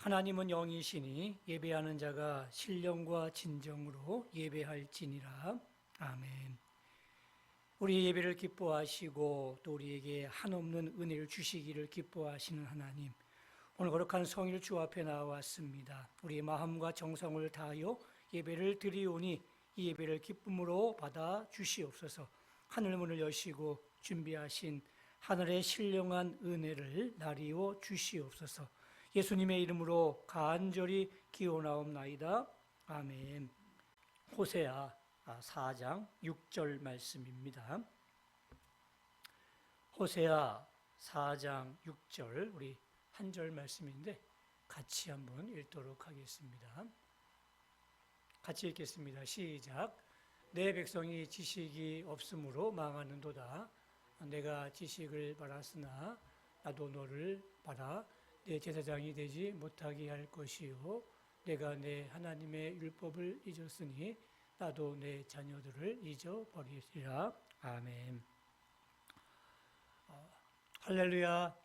하나님은 영이시니 예배하는 자가 신령과 진정으로 예배할지니라. 아멘. 우리 예배를 기뻐하시고 또 우리에게 한없는 은혜를 주시기를 기뻐하시는 하나님, 오늘 거룩한 성일 주 앞에 나왔습니다. 우리의 마음과 정성을 다하여 예배를 드리오니 이 예배를 기쁨으로 받아 주시옵소서. 하늘 문을 여시고 준비하신 하늘의 신령한 은혜를 나리워 주시옵소서. 예수님의 이름으로 간절히 기원하옵나이다. 아멘. 호세아 4장 6절 말씀입니다. 호세아 4장 6절, 우리 한 절 말씀인데 같이 한번 읽도록 하겠습니다. 같이 읽겠습니다. 시작. 내 백성이 지식이 없으므로 망하는도다. 내가 지식을 바랐으나 나도 너를 바라 내 제사장이 되지 못하게 할 것이요, 내가 내 하나님의 율법을 잊었으니 나도 내 자녀들을 잊어버리리라. 아멘. 할렐루야.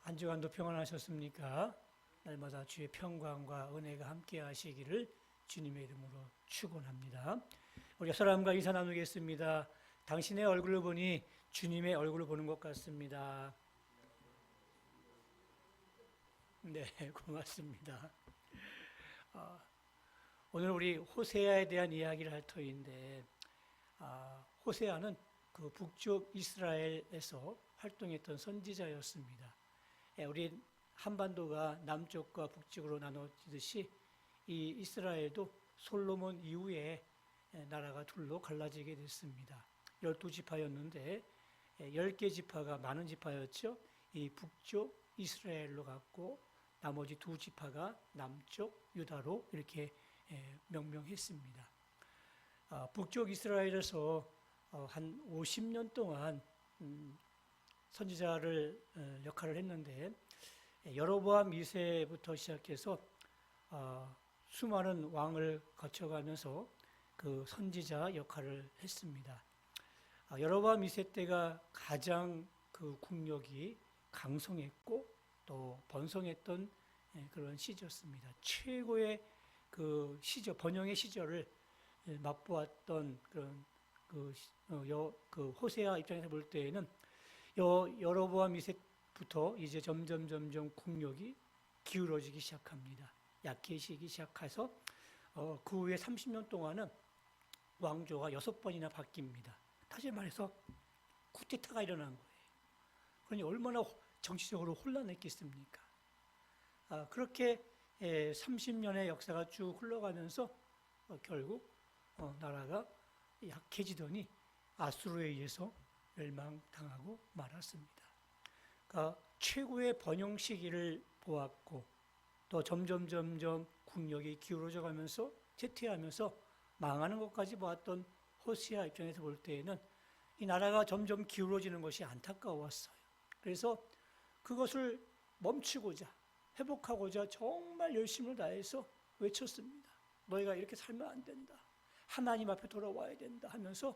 한 주간도 평안하셨습니까? 날마다 주의 평강과 은혜가 함께 하시기를 주님의 이름으로 축원합니다. 우리 사람과 인사 나누겠습니다. 당신의 얼굴을 보니 주님의 얼굴을 보는 것 같습니다. 네, 고맙습니다. 오늘 우리 호세아에 대한 이야기를 할 터인데, 호세아는 그 북쪽 이스라엘에서 활동했던 선지자였습니다. 우리 한반도가 남쪽과 북쪽으로 나눠지듯이 이 이스라엘도 솔로몬 이후에 나라가 둘로 갈라지게 됐습니다. 12지파였는데 10개 지파가 많은 지파였죠. 이 북쪽 이스라엘로 갔고 나머지 2지파가 남쪽 유다로 이렇게 명명했습니다. 북쪽 이스라엘에서 한 50년 동안 선지자를 역할을 했는데, 여로보암 2세부터 시작해서 수많은 왕을 거쳐가면서 그 선지자 역할을 했습니다. 여로보암 2세 때가 가장 그 국력이 강성했고 또 번성했던 그런 시절이었습니다. 최고의 그 시절, 번영의 시절을 맛보았던 그런 그 호세아 입장에서 볼 때에는 여로보암 2세부터 이제 점점 국력이 기울어지기 시작합니다. 약해지기 시작해서 그 후에 30년 동안은 왕조가 6번이나 바뀝니다. 다시 말해서 쿠데타가 일어난 거예요. 그러니 얼마나 정치적으로 혼란했겠습니까? 그렇게 30년의 역사가 쭉 흘러가면서 결국 나라가 약해지더니 아수르에 의해서 멸망당하고 말았습니다. 그러니까 최고의 번영 시기를 보았고 또 점점 국력이 기울어져 가면서 쇠퇴하면서 망하는 것까지 보았던 호세아 입장에서 볼 때에는 이 나라가 점점 기울어지는 것이 안타까웠어요. 그래서 그것을 멈추고자, 회복하고자 정말 열심을 다해서 외쳤습니다. 너희가 이렇게 살면 안 된다. 하나님 앞에 돌아와야 된다 하면서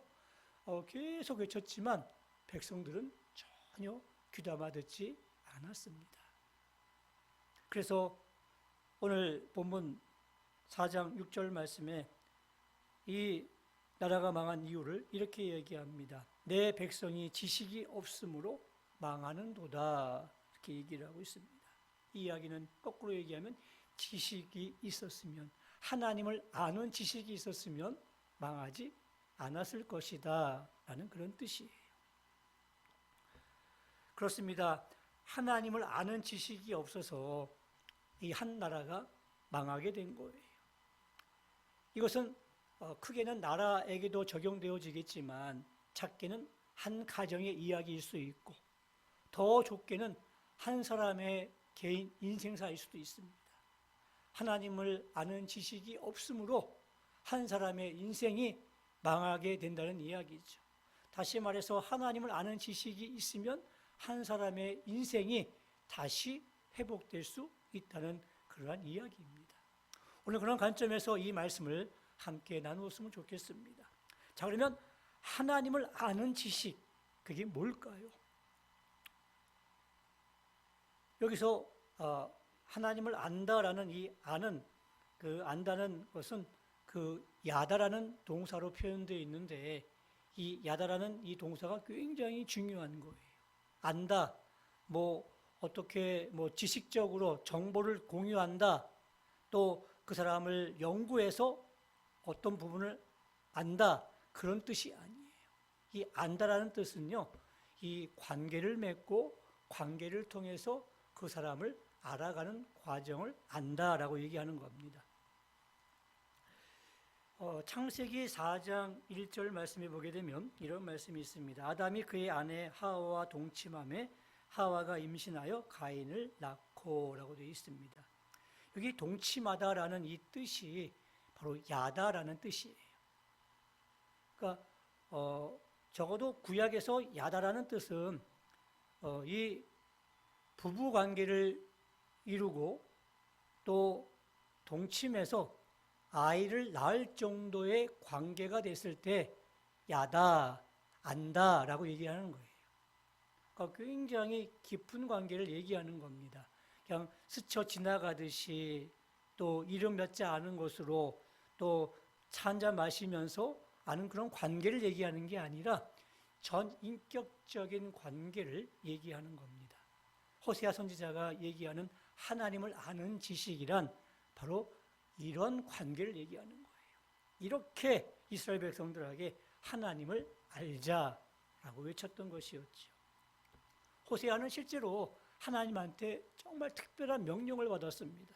계속 외쳤지만 백성들은 전혀 귀담아 듣지 않았습니다. 그래서 오늘 본문 4장 6절 말씀에 이 나라가 망한 이유를 이렇게 얘기합니다. 내 백성이 지식이 없으므로 망하는도다, 이렇게 얘기를 하고 있습니다. 이 이야기는 거꾸로 얘기하면 지식이 있었으면, 하나님을 아는 지식이 있었으면 망하지 않았을 것이다 라는 그런 뜻이에요. 그렇습니다. 하나님을 아는 지식이 없어서 이 한 나라가 망하게 된 거예요. 이것은 크게는 나라에게도 적용되어지겠지만 작게는 한 가정의 이야기일 수 있고 더 좁게는 한 사람의 개인 인생사일 수도 있습니다. 하나님을 아는 지식이 없으므로 한 사람의 인생이 망하게 된다는 이야기죠. 다시 말해서 하나님을 아는 지식이 있으면 한 사람의 인생이 다시 회복될 수 있다는 그러한 이야기입니다. 오늘 그런 관점에서 이 말씀을 함께 나누었으면 좋겠습니다. 자, 그러면 하나님을 아는 지식, 그게 뭘까요? 여기서 하나님을 안다라는 이 아는, 그 안다는 것은 그 야다라는 동사로 표현되어 있는데, 이 야다라는 이 동사가 굉장히 중요한 거예요. 안다, 뭐 어떻게 뭐 지식적으로 정보를 공유한다, 또 그 사람을 연구해서 어떤 부분을 안다, 그런 뜻이 아니에요. 이 안다라는 뜻은요, 이 관계를 맺고 관계를 통해서 그 사람을 알아가는 과정을 안다라고 얘기하는 겁니다. 창세기 4장 1절 말씀에 보게 되면 이런 말씀이 있습니다. 아담이 그의 아내 하와와 동침함에 하와가 임신하여 가인을 낳고 라고 되어 있습니다. 여기 동침하다라는 이 뜻이 바로 야다라는 뜻이에요. 그러니까 적어도 구약에서 야다라는 뜻은 이 부부 관계를 이루고 또 동침해서 아이를 낳을 정도의 관계가 됐을 때 야다, 안다라고 얘기하는 거예요. 그러니까 굉장히 깊은 관계를 얘기하는 겁니다. 그냥 스쳐 지나가듯이 또 이름 몇 자 아는 것으로 또 차 한잔 마시면서 아는 그런 관계를 얘기하는 게 아니라 전인격적인 관계를 얘기하는 겁니다. 호세아 선지자가 얘기하는 하나님을 아는 지식이란 바로 이런 관계를 얘기하는 거예요. 이렇게 이스라엘 백성들에게 하나님을 알자라고 외쳤던 것이었죠. 호세아는 실제로 하나님한테 정말 특별한 명령을 받았습니다.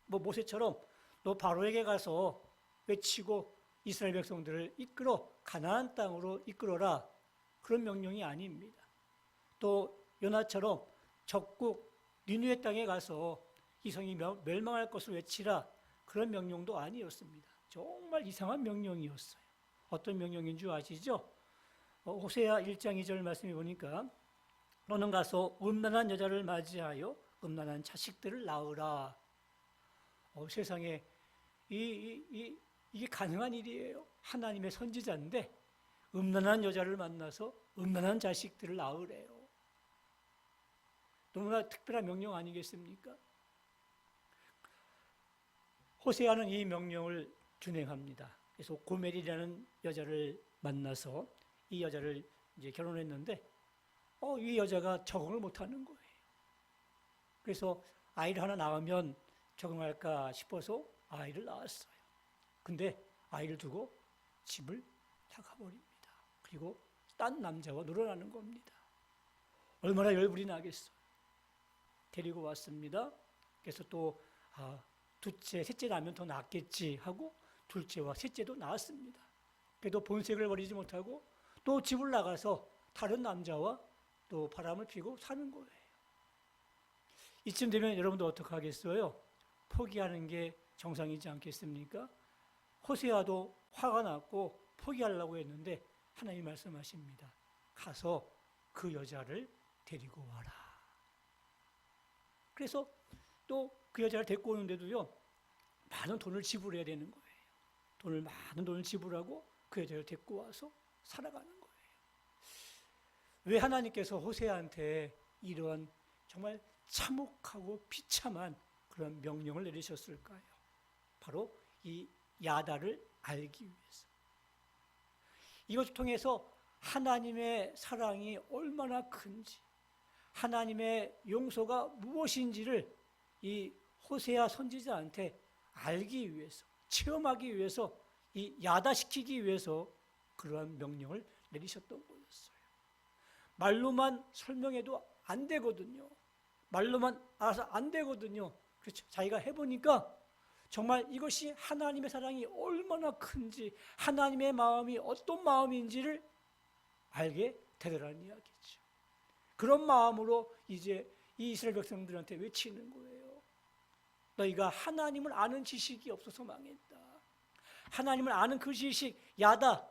뭐 모세처럼 너 바로에게 가서 외치고 이스라엘 백성들을 이끌어 가나안 땅으로 이끌어라, 그런 명령이 아닙니다. 또 요나처럼 적국 니느웨 땅에 가서 이 성이 멸망할 것을 외치라, 그런 명령도 아니었습니다. 정말 이상한 명령이었어요. 어떤 명령인 줄 아시죠? 호세아 1장 2절 말씀해 보니까 너는 가서 음란한 여자를 맞이하여 음란한 자식들을 낳으라. 세상에 이게 가능한 일이에요. 하나님의 선지자인데 음란한 여자를 만나서 음란한 자식들을 낳으래요. 너무나 특별한 명령 아니겠습니까? 호세아는 이 명령을 준행합니다. 그래서 고멜이라는 여자를 만나서 이 여자를 이제 결혼했는데 이 여자가 적응을 못하는 거예요. 그래서 아이를 하나 낳으면 적응할까 싶어서 아이를 낳았어요. 근데 아이를 두고 집을 나가버립니다. 그리고 딴 남자와 놀아나는 겁니다. 얼마나 열불이 나겠어요. 데리고 왔습니다. 그래서 또 둘째, 셋째 낳으면 더 낫겠지 하고 둘째와 셋째도 낳았습니다. 그래도 본색을 버리지 못하고 또 집을 나가서 다른 남자와 또 바람을 피고 사는 거예요. 이쯤 되면 여러분도 어떻게 하겠어요? 포기하는 게 정상이지 않겠습니까? 호세아도 화가 났고 포기하려고 했는데 하나님이 말씀하십니다. 가서 그 여자를 데리고 와라. 그래서 또 그 여자를 데리고 오는데도요, 많은 돈을 지불해야 되는 거예요. 많은 돈을 지불하고 그 여자를 데리고 와서 살아가는 거예요. 왜 하나님께서 호세아한테 이런 정말 참혹하고 비참한 그런 명령을 내리셨을까요? 바로 이 야다를 알기 위해서. 이것을 통해서 하나님의 사랑이 얼마나 큰지, 하나님의 용서가 무엇인지를 이 호세아 선지자한테 알기 위해서, 체험하기 위해서, 이 야다시키기 위해서 그러한 명령을 내리셨던 거였어요. 말로만 설명해도 안 되거든요. 말로만 알아서 안 되거든요. 그렇죠. 자기가 해보니까 정말 이것이 하나님의 사랑이 얼마나 큰지, 하나님의 마음이 어떤 마음인지를 알게 되더라는 이야기죠. 그런 마음으로 이제 이 이스라엘 백성들한테 외치는 거예요. 너희가 하나님을 아는 지식이 없어서 망했다. 하나님을 아는 그 지식, 야다,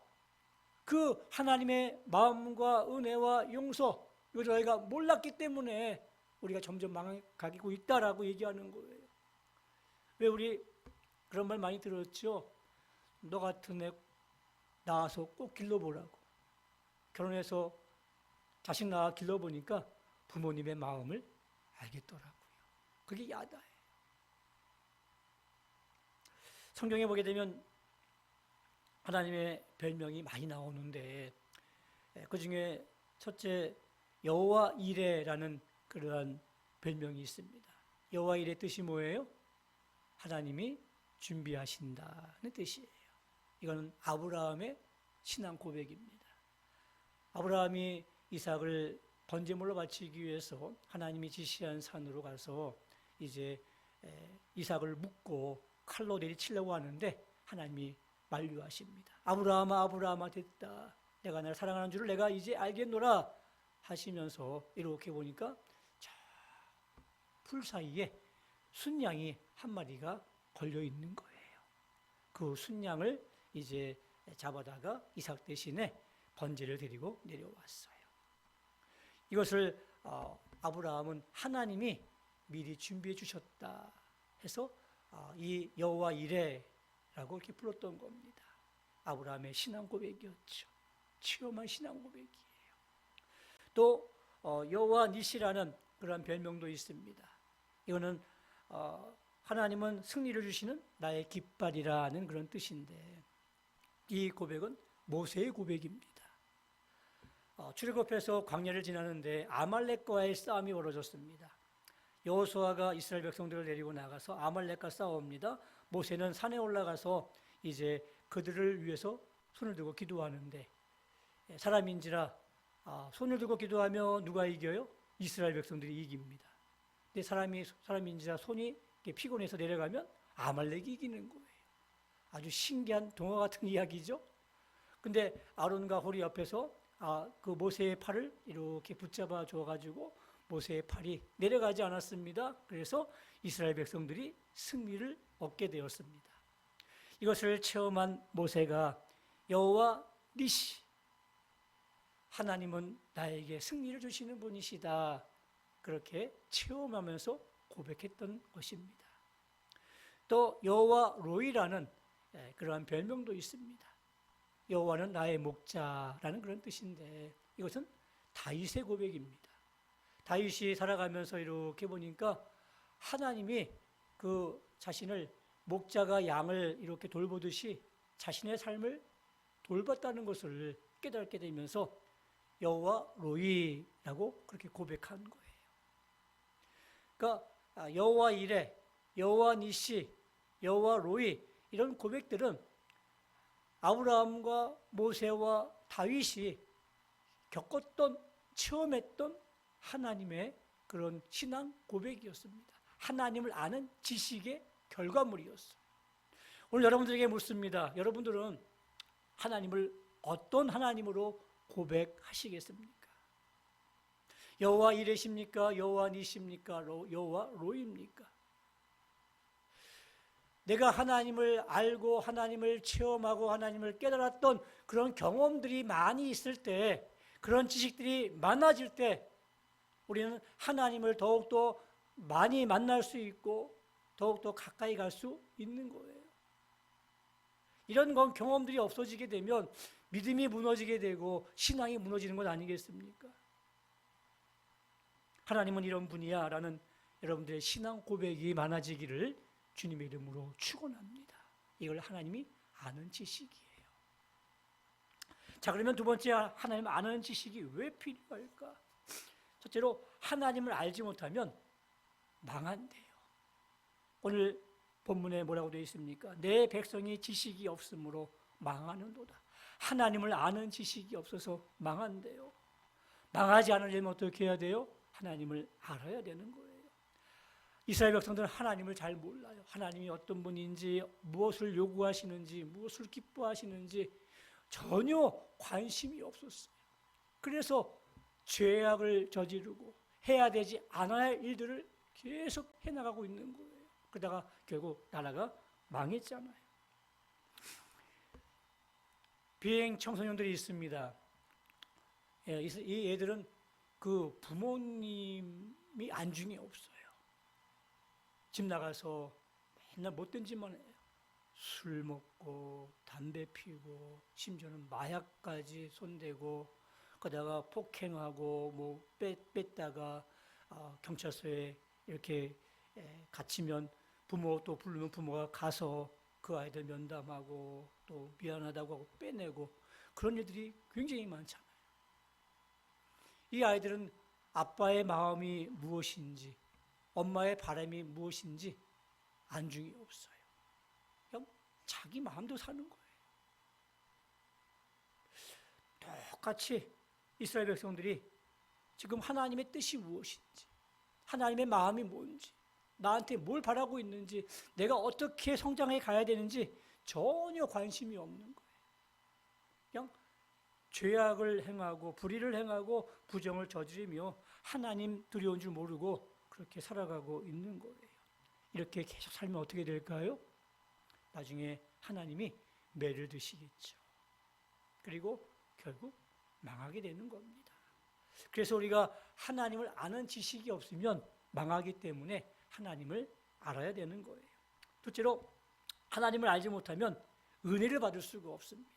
그 하나님의 마음과 은혜와 용서, 이걸 저희가 몰랐기 때문에 우리가 점점 망가지고 있다라고 얘기하는 거예요. 왜 우리 그런 말 많이 들었죠? 너 같은 애 낳아서 꼭 길러보라고. 결혼해서 자식 낳아 길러보니까 부모님의 마음을 알겠더라고요. 그게 야다예요. 성경에 보게 되면 하나님의 별명이 많이 나오는데 그 중에 첫째 여호와 이레라는 그러한 별명이 있습니다. 여호와 이레 뜻이 뭐예요? 하나님이 준비하신다는 뜻이에요. 이거는 아브라함의 신앙 고백입니다. 아브라함이 이삭을 번제물로 바치기 위해서 하나님이 지시한 산으로 가서 이제 이삭을 묶고 칼로 내리치려고 하는데 하나님이 만류하십니다. 아브라함아 아브라함아 됐다. 내가 나를 사랑하는 줄을 내가 이제 알겠노라 하시면서 이렇게 보니까 풀 사이에 순양이 한 마리가 걸려 있는 거예요. 그 순양을 이제 잡아다가 이삭 대신에 번제를 드리고 내려왔어요. 이것을 아브라함은 하나님이 미리 준비해 주셨다 해서 이 여호와 이레라고 이렇게 불렀던 겁니다. 아브라함의 신앙 고백이었죠. 체험한 신앙 고백이에요. 또 여호와 니시라는 그런 별명도 있습니다. 이거는 하나님은 승리를 주시는 나의 깃발이라는 그런 뜻인데 이 고백은 모세의 고백입니다. 출애굽해서 광야를 지나는데 아말렉과의 싸움이 벌어졌습니다. 여호수아가 이스라엘 백성들을 데리고 나가서 아말렉과 싸웁니다. 모세는 산에 올라가서 이제 그들을 위해서 손을 들고 기도하는데 사람인지라 손을 들고 기도하면 누가 이겨요? 이스라엘 백성들이 이깁니다. 근데 사람인지라 손이 피곤해서 내려가면 아말렉이 이기는 거예요. 아주 신기한 동화 같은 이야기죠. 근데 아론과 홀이 옆에서 그 모세의 팔을 이렇게 붙잡아 줘가지고 모세의 팔이 내려가지 않았습니다. 그래서 이스라엘 백성들이 승리를 얻게 되었습니다. 이것을 체험한 모세가 여호와 니시, 하나님은 나에게 승리를 주시는 분이시다. 그렇게 체험하면서 고백했던 것입니다. 또 여호와 로이라는 그러한 별명도 있습니다. 여호와는 나의 목자라는 그런 뜻인데 이것은 다윗의 고백입니다. 다윗이 살아가면서 이렇게 보니까 하나님이 그 자신을 목자가 양을 이렇게 돌보듯이 자신의 삶을 돌봤다는 것을 깨닫게 되면서 여호와 로이라고 그렇게 고백한 거예요. 그러니까 여호와 이레, 여호와 니시, 여호와 로이 이런 고백들은 아브라함과 모세와 다윗이 겪었던 체험했던 하나님의 그런 신앙 고백이었습니다. 하나님을 아는 지식의 결과물이었어요. 오늘 여러분들에게 묻습니다. 여러분들은 하나님을 어떤 하나님으로 고백하시겠습니까? 여호와 이레십니까? 여호와 니십니까? 여호와 로입니까? 내가 하나님을 알고 하나님을 체험하고 하나님을 깨달았던 그런 경험들이 많이 있을 때, 그런 지식들이 많아질 때 우리는 하나님을 더욱더 많이 만날 수 있고 더욱더 가까이 갈 수 있는 거예요. 이런 건 경험들이 없어지게 되면 믿음이 무너지게 되고 신앙이 무너지는 것 아니겠습니까? 하나님은 이런 분이야 라는 여러분들의 신앙 고백이 많아지기를 주님의 이름으로 축원합니다. 이걸 하나님이 아는 지식이에요. 자, 그러면 두 번째, 하나님 아는 지식이 왜 필요할까? 첫째로 하나님을 알지 못하면 망한대요. 오늘 본문에 뭐라고 되어 있습니까? 내 백성이 지식이 없으므로 망하는도다. 하나님을 아는 지식이 없어서 망한대요. 망하지 않으려면 어떻게 해야 돼요? 하나님을 알아야 되는 거예요. 이스라엘 백성들은 하나님을 잘 몰라요. 하나님이 어떤 분인지, 무엇을 요구하시는지, 무엇을 기뻐하시는지 전혀 관심이 없었어요. 그래서 죄악을 저지르고 해야 되지 않아야 할 일들을 계속 해나가고 있는 거예요. 그러다가 결국 나라가 망했잖아요. 비행 청소년들이 있습니다. 이 애들은 그 부모님이 안중에 없어요. 집 나가서 맨날 못된 짓만 해요. 술 먹고 담배 피우고 심지어는 마약까지 손대고 그러다가 폭행하고 뭐 뺐다가 경찰서에 이렇게 갇히면 부모 또 부르면 부모가 가서 그 아이들 면담하고 또 미안하다고 하고 빼내고 그런 일들이 굉장히 많잖아요. 이 아이들은 아빠의 마음이 무엇인지 엄마의 바람이 무엇인지 안중이 없어요. 그냥 자기 마음대로 사는 거예요. 똑같이 이스라엘 백성들이 지금 하나님의 뜻이 무엇인지, 하나님의 마음이 뭔지, 나한테 뭘 바라고 있는지, 내가 어떻게 성장해 가야 되는지 전혀 관심이 없는 거예요. 그냥 죄악을 행하고 불의를 행하고 부정을 저지르며 하나님 두려운 줄 모르고 그렇게 살아가고 있는 거예요. 이렇게 계속 살면 어떻게 될까요? 나중에 하나님이 매를 드시겠죠. 그리고 결국 망하게 되는 겁니다. 그래서 우리가 하나님을 아는 지식이 없으면 망하기 때문에 하나님을 알아야 되는 거예요. 둘째로 하나님을 알지 못하면 은혜를 받을 수가 없습니다.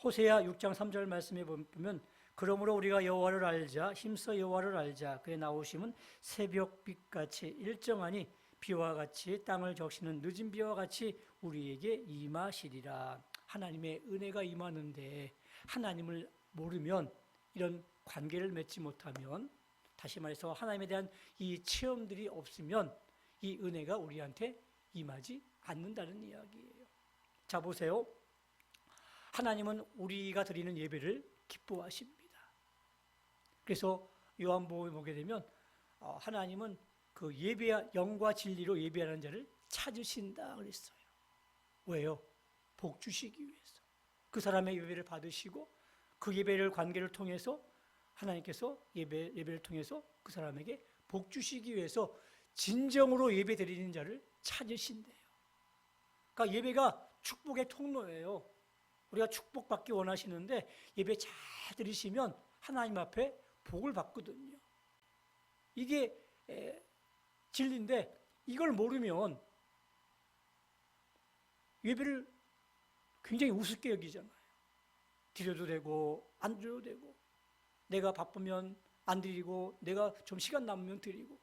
호세아 6장 3절 말씀에 보면 그러므로 우리가 여호와를 알자 힘써 여호와를 알자 그의 나오심은 새벽빛같이 일정하니 비와 같이 땅을 적시는 늦은 비와 같이 우리에게 임하시리라. 하나님의 은혜가 임하는데 하나님을 모르면 이런 관계를 맺지 못하면 다시 말해서 하나님에 대한 이 체험들이 없으면 이 은혜가 우리한테 임하지 않는다는 이야기예요. 자 보세요. 하나님은 우리가 드리는 예배를 기뻐하십니다. 그래서 요한복음에 보게 되면 하나님은 그 영과 진리로 예배하는 자를 찾으신다 그랬어요. 왜요? 복 주시기 위해서. 그 사람의 예배를 받으시고 그 예배를 관계를 통해서 하나님께서 예배를 통해서 그 사람에게 복 주시기 위해서 진정으로 예배 드리는 자를 찾으신대요. 그러니까 예배가 축복의 통로예요. 우리가 축복받기 원하시는데 예배 잘 드리시면 하나님 앞에 복을 받거든요. 이게 진리인데 이걸 모르면 예배를 굉장히 우습게 여기잖아요. 드려도 되고 안 드려도 되고 내가 바쁘면 안 드리고 내가 좀 시간 남으면 드리고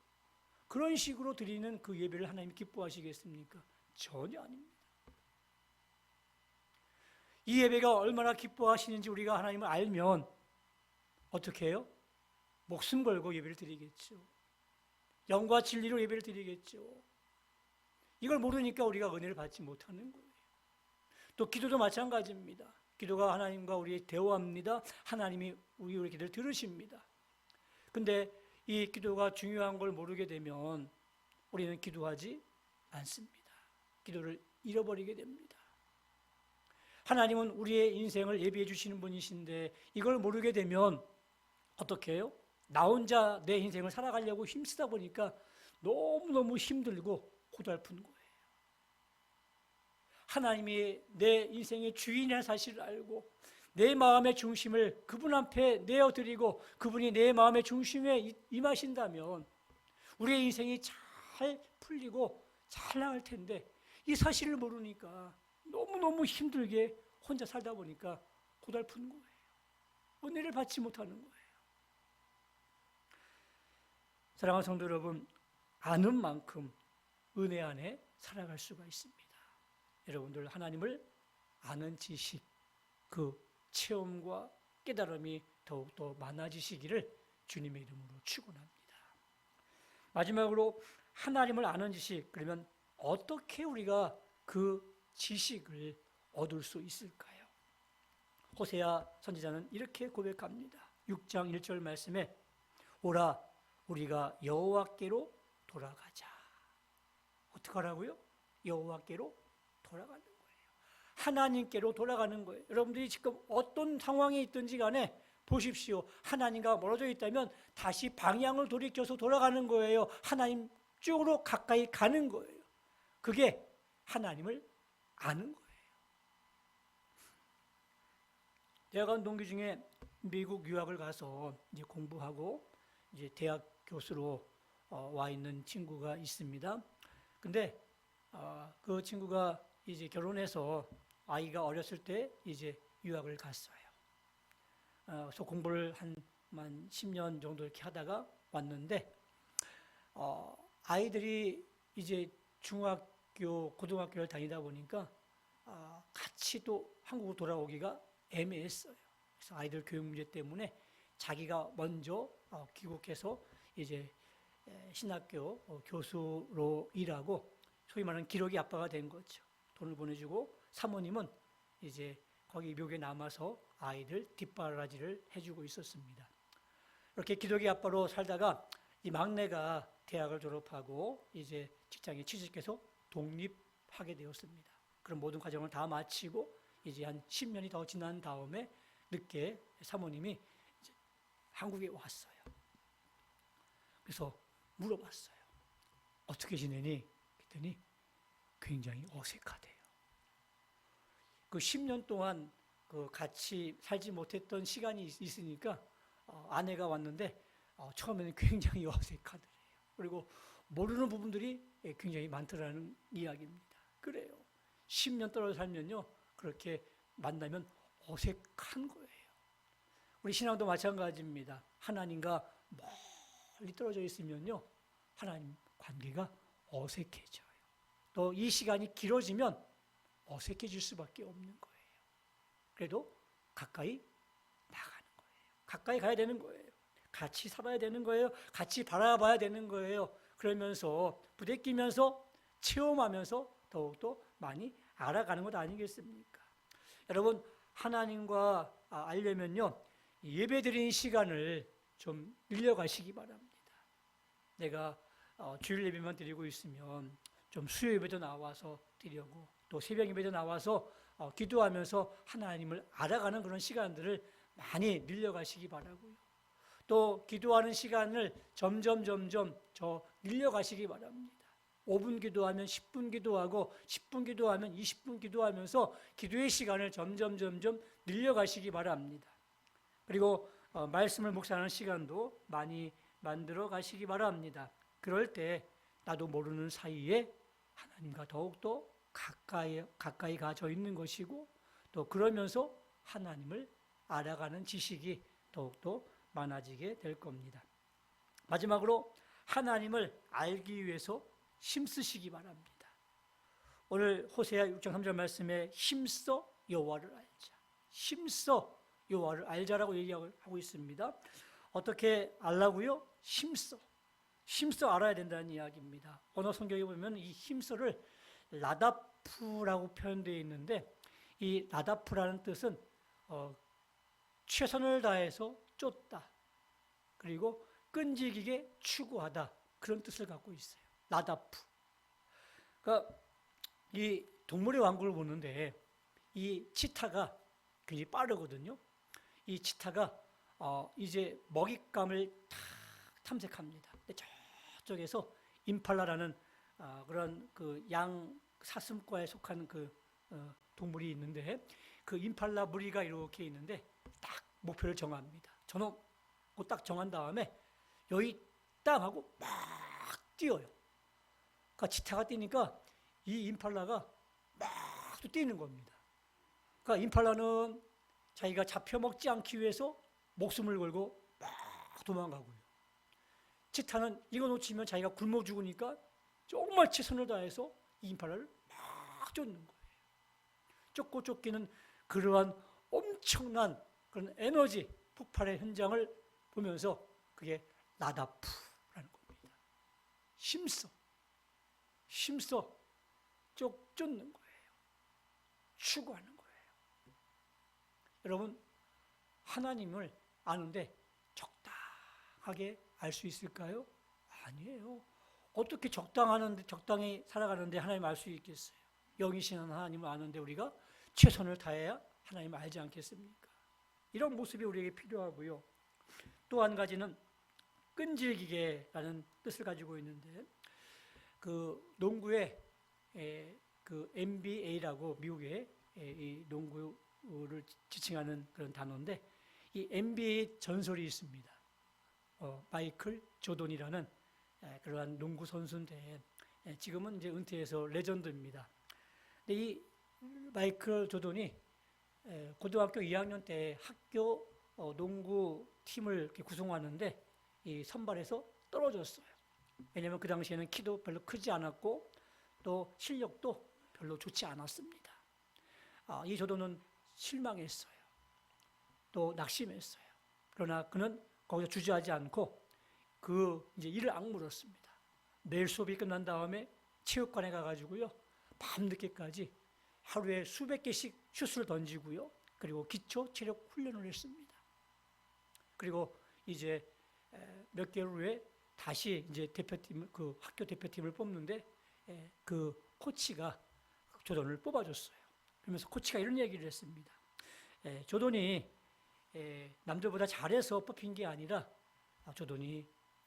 그런 식으로 드리는 그 예배를 하나님이 기뻐하시겠습니까? 전혀 아닙니다. 이 예배가 얼마나 기뻐하시는지 우리가 하나님을 알면 어떻게 해요? 목숨 걸고 예배를 드리겠죠. 영과 진리로 예배를 드리겠죠. 이걸 모르니까 우리가 은혜를 받지 못하는 거예요. 또 기도도 마찬가지입니다. 기도가 하나님과 우리 대화합니다. 하나님이 우리 기도를 들으십니다. 근데 이 기도가 중요한 걸 모르게 되면 우리는 기도하지 않습니다. 기도를 잃어버리게 됩니다. 하나님은 우리의 인생을 예비해 주시는 분이신데 이걸 모르게 되면 어떻게 해요? 나 혼자 내 인생을 살아가려고 힘쓰다 보니까 너무너무 힘들고 고달픈 거예요. 하나님이 내 인생의 주인이라는 사실을 알고 내 마음의 중심을 그분 앞에 내어드리고 그분이 내 마음의 중심에 임하신다면 우리의 인생이 잘 풀리고 잘 나갈 텐데 이 사실을 모르니까 너무너무 힘들게 혼자 살다 보니까 고달픈 거예요. 은혜를 받지 못하는 거예요. 사랑하는 성도 여러분, 아는 만큼 은혜 안에 살아갈 수가 있습니다. 여러분들 하나님을 아는 지식, 그 체험과 깨달음이 더욱더 많아지시기를 주님의 이름으로 축원합니다. 마지막으로 하나님을 아는 지식, 그러면 어떻게 우리가 그 지식을 얻을 수 있을까요? 호세아 선지자는 이렇게 고백합니다. 6장 1절 말씀에 오라 우리가 여호와께로 돌아가자. 어떻게 하라고요? 여호와께로 돌아가는 거예요. 하나님께로 돌아가는 거예요. 여러분들이 지금 어떤 상황에 있든지 간에 보십시오. 하나님과 멀어져 있다면 다시 방향을 돌이켜서 돌아가는 거예요. 하나님 쪽으로 가까이 가는 거예요. 그게 하나님을 아는 거예요. 제가 간 동기 중에 미국 유학을 가서 이제 공부하고 이제 대학 교수로 와 있는 친구가 있습니다. 근데 그 친구가 이제 결혼해서 아이가 어렸을 때 이제 유학을 갔어요. 그래서 공부를 한 10년 정도 이렇게 하다가 왔는데 아이들이 이제 중학교 고등학교를 다니다 보니까 같이 또 한국으로 돌아오기가 애매했어요. 그래서 아이들 교육 문제 때문에 자기가 먼저 귀국해서 이제 신학교 교수로 일하고 소위 말하는 기러기 아빠가 된 거죠. 돈을 보내주고 사모님은 이제 거기 묘에 남아서 아이들 뒷바라지를 해주고 있었습니다. 이렇게 기러기 아빠로 살다가 이 막내가 대학을 졸업하고 이제 직장에 취직해서 독립하게 되었습니다. 그런 모든 과정을 다 마치고 이제 한 10년이 더 지난 다음에 늦게 사모님이 이제 한국에 왔어요. 그래서 물어봤어요. 어떻게 지내니? 그랬더니 굉장히 어색하대요. 그 10년 동안 그 같이 살지 못했던 시간이 있으니까 아내가 왔는데 처음에는 굉장히 어색하더래요. 그리고 모르는 부분들이 굉장히 많더라는 이야기입니다. 그래요. 10년 떨어져 살면요, 그렇게 만나면 어색한 거예요. 우리 신앙도 마찬가지입니다. 하나님과 멀리 떨어져 있으면요, 하나님 관계가 어색해져요. 또 이 시간이 길어지면 어색해질 수밖에 없는 거예요. 그래도 가까이 나가는 거예요. 가까이 가야 되는 거예요. 같이 살아야 되는 거예요. 같이 바라봐야 되는 거예요. 그러면서 부대끼면서 체험하면서 더욱더 많이 알아가는 것 아니겠습니까? 여러분, 하나님과 알려면요, 예배드리는 시간을 좀 늘려가시기 바랍니다. 내가 주일 예배만 드리고 있으면 좀 수요 예배도 나와서 드리고 또 새벽 예배도 나와서 기도하면서 하나님을 알아가는 그런 시간들을 많이 늘려가시기 바라고요. 또 기도하는 시간을 점점 더 늘려가시기 바랍니다. 5분 기도하면 10분 기도하고 10분 기도하면 20분 기도하면서 기도의 시간을 점점 늘려가시기 바랍니다. 그리고 말씀을 묵상하는 시간도 많이 만들어 가시기 바랍니다. 그럴 때 나도 모르는 사이에 하나님과 더욱더 가까이 가져 있는 것이고 또 그러면서 하나님을 알아가는 지식이 더욱더 많아지게 될 겁니다. 마지막으로 하나님을 알기 위해서 힘쓰시기 바랍니다. 오늘 호세아 6장 3절 말씀에 힘써 여호와를 알자. 힘써 여호와를 알자라고 얘기하고 있습니다. 어떻게 알라고요? 힘써 알아야 된다는 이야기입니다. 언어 성경에 보면 이 힘써를 라다프라고 표현되어 있는데 이 라다프라는 뜻은 최선을 다해서 쫓다 그리고 끈질기게 추구하다 그런 뜻을 갖고 있어요. 라다프. 그러니까 이 동물의 왕국을 보는데 이 치타가 굉장히 빠르거든요. 이 치타가 이제 먹잇감을 탁 탐색합니다. 근데 저쪽에서 임팔라라는 그런 그 양 사슴과에 속한 그 동물이 있는데 그 임팔라 무리가 이렇게 있는데 딱 목표를 정합니다. 저놈 딱 정한 다음에 여기 땅 하고 막 뛰어요. 그러니까 치타가 뛰니까 이 임팔라가 막 또 뛰는 겁니다. 그러니까 임팔라는 자기가 잡혀먹지 않기 위해서 목숨을 걸고 막 도망가고요. 치타는 이거 놓치면 자기가 굶어 죽으니까 정말 최선을 다해서 이 임팔라를 막 쫓는 거예요. 쫓고 쫓기는 그러한 엄청난 그런 에너지 폭발의 현장을 보면서 그게 라다프라는 겁니다. 힘써 쫓는 거예요. 추구하는 거예요. 여러분, 하나님을 아는데 적당하게 알 수 있을까요? 아니에요. 어떻게 적당히 살아가는데 하나님을 알 수 있겠어요? 영이신 하나님을 아는데 우리가 최선을 다해야 하나님을 알지 않겠습니까? 이런 모습이 우리에게 필요하고요. 또 한 가지는 끈질기게라는 뜻을 가지고 있는데 그 농구에 그 NBA라고 미국의 이 농구를 지칭하는 그런 단어인데 이 NBA 전설이 있습니다. 마이클 조던이라는 그러한 농구 선수인데 지금은 이제 은퇴해서 레전드입니다. 근데 이 마이클 조던이 고등학교 2학년 때 학교 농구 팀을 이렇게 구성하는데 이 선발에서 떨어졌어요. 왜냐하면 그 당시에는 키도 별로 크지 않았고 또 실력도 별로 좋지 않았습니다. 이 조도는 실망했어요. 또 낙심했어요. 그러나 그는 거기서 주저하지 않고 이제 이를 악물었습니다. 매일 수업이 끝난 다음에 체육관에 가가지고요, 밤늦게까지 하루에 수백 개씩 슛을 던지고요, 그리고 기초 체력 훈련을 했습니다. 그리고 이제 몇 개월 후에 다시 이제 대표팀, 학교 대표팀을 뽑는데 그 코치가 조던을 뽑아줬어요. 그러면서 코치가 이런 얘기를 했습니다. 조던이 남들보다 잘해서 뽑힌 게 아니라 조던이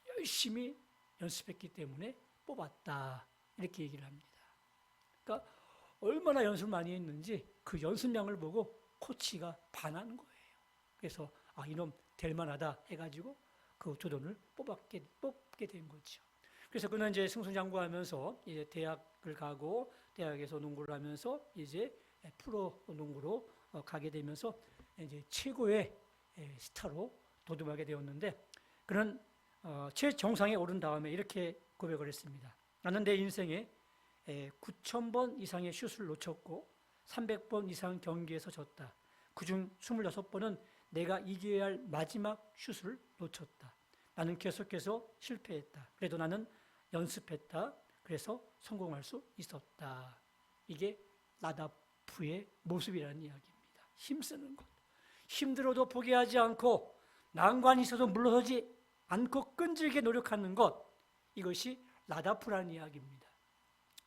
열심히 연습했기 때문에 뽑았다, 이렇게 얘기를 합니다. 그러니까 얼마나 연습을 많이 했는지 그 연습량을 보고 코치가 반한 거예요. 그래서 이놈 될 만하다 해가지고 그 조던을 뽑게 된 거죠. 그래서 그는 이제 승승장구하면서 이제 대학을 가고 대학에서 농구를 하면서 이제 프로 농구로 가게 되면서 이제 최고의 스타로 도듬하게 되었는데, 그는 최정상에 오른 다음에 이렇게 고백을 했습니다. 나는 내 인생에 9,000번 이상의 슛을 놓쳤고 300번 이상 경기에서 졌다. 그중 26번은 내가 이겨야 할 마지막 슛을 놓쳤다. 나는 계속해서 실패했다. 그래도 나는 연습했다. 그래서 성공할 수 있었다. 이게 나다프의 모습이라는 이야기입니다. 힘쓰는 것. 힘들어도 포기하지 않고 난관이 있어도 물러서지 않고 끈질기게 노력하는 것. 이것이 나다프라는 이야기입니다.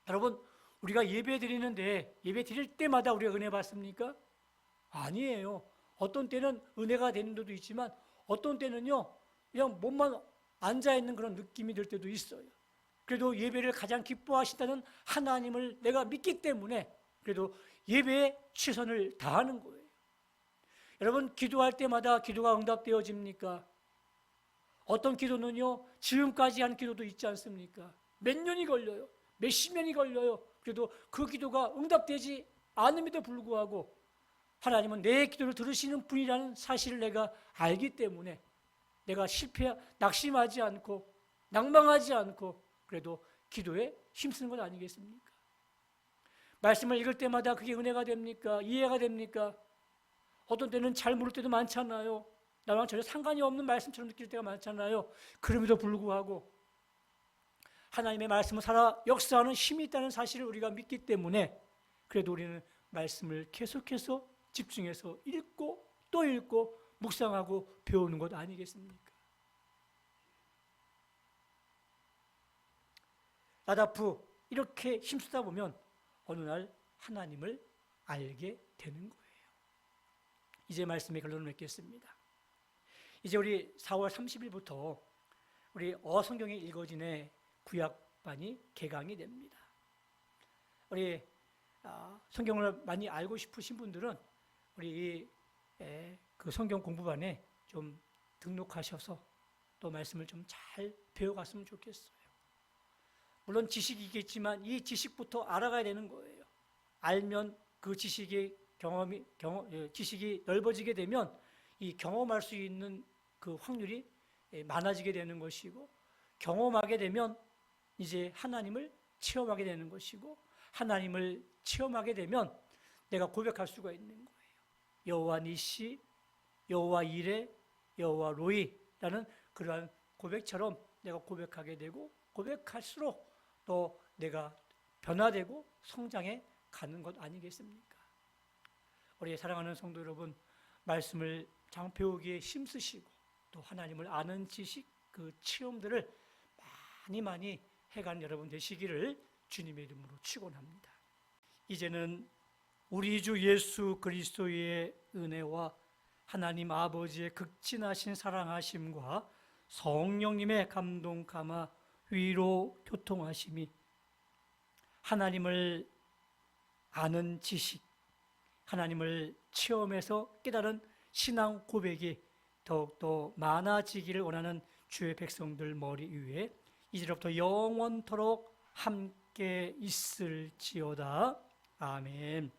여러분, 우리가 예배 드리는데 예배 드릴 때마다 우리가 은혜 받습니까? 아니에요. 어떤 때는 은혜가 되는 데도 있지만 어떤 때는요, 그냥 몸만 앉아있는 그런 느낌이 들 때도 있어요. 그래도 예배를 가장 기뻐하신다는 하나님을 내가 믿기 때문에 그래도 예배에 최선을 다하는 거예요. 여러분, 기도할 때마다 기도가 응답되어집니까? 어떤 기도는요, 지금까지 한 기도도 있지 않습니까? 몇 년이 걸려요. 몇십 년이 걸려요. 그래도 그 기도가 응답되지 않음에도 불구하고 하나님은 내 기도를 들으시는 분이라는 사실을 내가 알기 때문에 내가 낙심하지 않고 낭망하지 않고 그래도 기도에 힘쓰는 것 아니겠습니까? 말씀을 읽을 때마다 그게 은혜가 됩니까? 이해가 됩니까? 어떤 때는 잘 모를 때도 많잖아요. 나랑 전혀 상관이 없는 말씀처럼 느낄 때가 많잖아요. 그럼에도 불구하고 하나님의 말씀은 살아 역사하는 힘이 있다는 사실을 우리가 믿기 때문에 그래도 우리는 말씀을 계속해서 집중해서 읽고 또 읽고 묵상하고 배우는 것 아니겠습니까? 나다프 이렇게 힘쓰다 보면 어느 날 하나님을 알게 되는 거예요. 이제 말씀의 결론을 맺겠습니다. 이제 우리 4월 30일부터 우리 어성경이 읽어진의 구약반이 개강이 됩니다. 우리 성경을 많이 알고 싶으신 분들은 우리 그 성경 공부반에 좀 등록하셔서 또 말씀을 좀 잘 배워갔으면 좋겠어요. 물론 지식이 있겠지만 이 지식부터 알아가야 되는 거예요. 알면 그 지식이 지식이 넓어지게 되면 이 경험할 수 있는 그 확률이 많아지게 되는 것이고, 경험하게 되면 이제 하나님을 체험하게 되는 것이고, 하나님을 체험하게 되면 내가 고백할 수가 있는 거예요. 여호와 니시, 여호와 이레, 여호와 로이라는 그러한 고백처럼 내가 고백하게 되고, 고백할수록 또 내가 변화되고 성장해 가는 것 아니겠습니까? 우리 사랑하는 성도 여러분, 말씀을 잘 배우기에 힘쓰시고 또 하나님을 아는 지식, 그 체험들을 많이 해가는 여러분 되시기를 주님의 이름으로 축원합니다. 이제는 우리 주 예수 그리스도의 은혜와 하나님 아버지의 극진하신 사랑하심과 성령님의 감동 감화 위로 교통하심이 하나님을 아는 지식, 하나님을 체험해서 깨달은 신앙 고백이 더욱더 많아지기를 원하는 주의 백성들 머리 위에 이제로부터 영원토록 함께 있을지어다. 아멘.